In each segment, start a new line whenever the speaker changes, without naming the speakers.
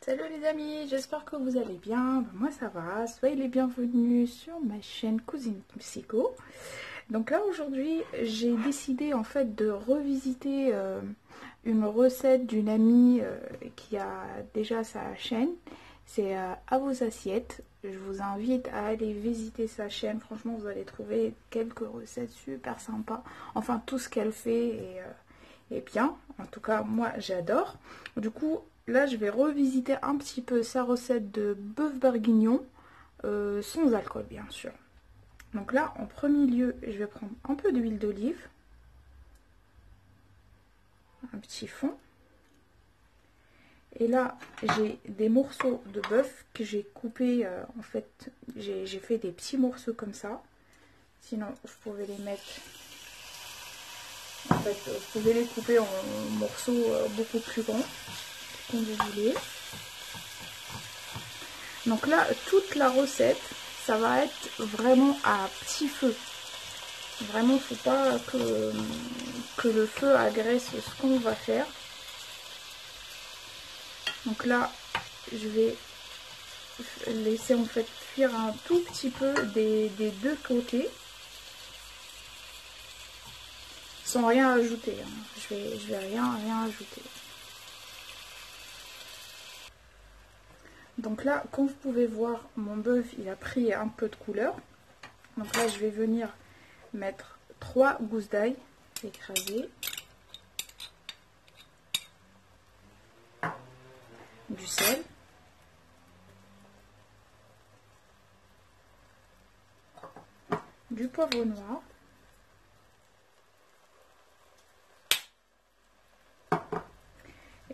Salut les amis, j'espère que vous allez bien. Moi ça va, soyez les bienvenus sur ma chaîne Cousine Psycho. Donc là aujourd'hui j'ai décidé en fait de revisiter une recette d'une amie qui a déjà sa chaîne. C'est à vos assiettes. Je vous invite à aller visiter sa chaîne. Franchement vous allez trouver quelques recettes super sympas. Enfin tout ce qu'elle fait est bien. En tout cas moi j'adore. Du coup là, je vais revisiter un petit peu sa recette de bœuf bourguignon, sans alcool, bien sûr. Donc là, en premier lieu, je vais prendre un peu d'huile d'olive, un petit fond. Et là, j'ai des morceaux de bœuf que j'ai coupés, en fait, j'ai fait des petits morceaux comme ça. Sinon, vous pouvez les mettre, en fait, vous pouvez les couper en morceaux beaucoup plus grands, comme vous voulez. Donc là, toute la recette, ça va être vraiment à petit feu. Vraiment, il ne faut pas que le feu agresse ce qu'on va faire. Donc là, je vais laisser en fait cuire un tout petit peu des deux côtés. Sans rien ajouter. Hein. Je vais rien ajouter. Donc là, comme vous pouvez voir, mon bœuf, il a pris un peu de couleur. Donc là, je vais venir mettre 3 gousses d'ail écrasées. Du sel. Du poivre noir.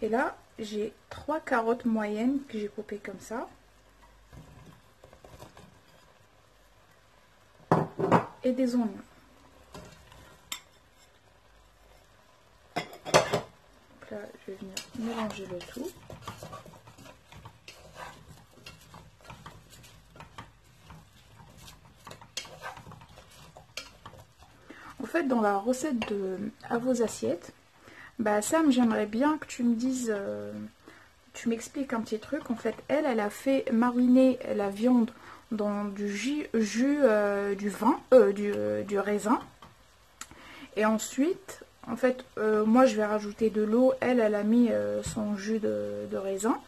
Et là, j'ai 3 carottes moyennes que j'ai coupées comme ça. Et des oignons. Donc là, je vais venir mélanger le tout. En fait, dans la recette de à vos assiettes, bah Sam, j'aimerais bien que tu me dises, tu m'expliques un petit truc. En fait, elle a fait mariner la viande dans du jus du vin, du raisin. Et ensuite, en fait, moi je vais rajouter de l'eau. Elle a mis son jus de raisin.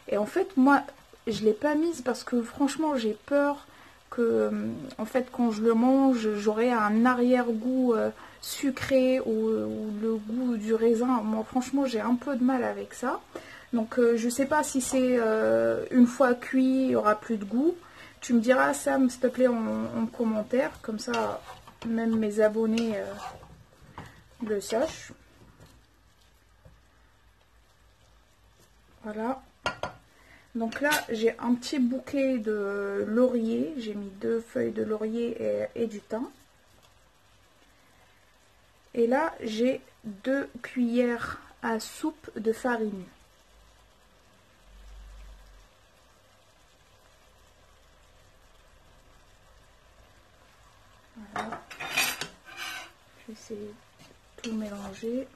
Et en fait, moi, je ne l'ai pas mise parce que franchement, j'ai peur que, en fait, quand je le mange, j'aurai un arrière-goût sucré ou le goût du raisin. Moi, franchement, j'ai un peu de mal avec ça. Donc, je ne sais pas si c'est une fois cuit, il n'y aura plus de goût. Tu me diras, Sam, s'il te plaît, en commentaire. Comme ça, même mes abonnés le sachent. Voilà. Donc là, j'ai un petit bouquet de laurier. J'ai mis 2 feuilles de laurier et du thym. Et là, j'ai 2 cuillères à soupe de farine. Voilà. Je vais essayer de tout mélanger.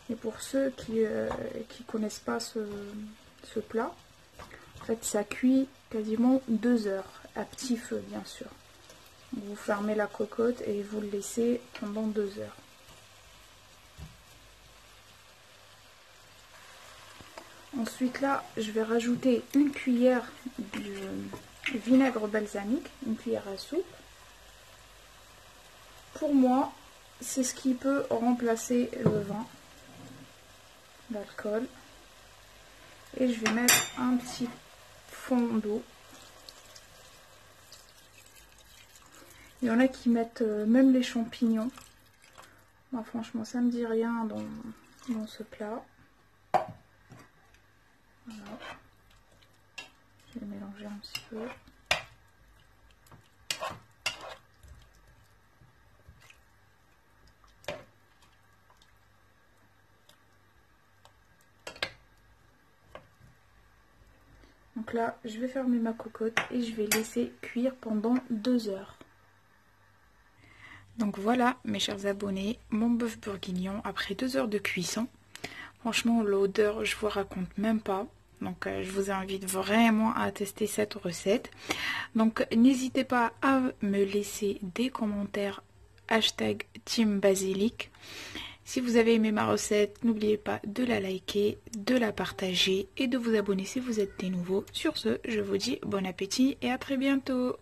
Et pour ceux qui connaissent pas ce plat, en fait ça cuit quasiment 2 heures, à petit feu bien sûr. Vous fermez la cocotte et vous le laissez pendant 2 heures. Ensuite là, je vais rajouter une cuillère de vinaigre balsamique, une cuillère à soupe. Pour moi, c'est ce qui peut remplacer le vin, l'alcool. Et je vais mettre un petit fond d'eau. Il y en a qui mettent même les champignons. Moi, franchement, ça me dit rien dans ce plat. Voilà. Je vais mélanger un petit peu. Donc Donc là, je vais fermer ma cocotte et je vais laisser cuire pendant 2 heures. Donc voilà mes chers abonnés, mon bœuf bourguignon après 2 heures de cuisson. Franchement l'odeur je vous raconte même pas. Donc je vous invite vraiment à tester cette recette. Donc n'hésitez pas à me laisser des commentaires hashtag Team Basilic. Si vous avez aimé ma recette, n'oubliez pas de la liker, de la partager et de vous abonner si vous êtes des nouveaux. Sur ce, je vous dis bon appétit et à très bientôt.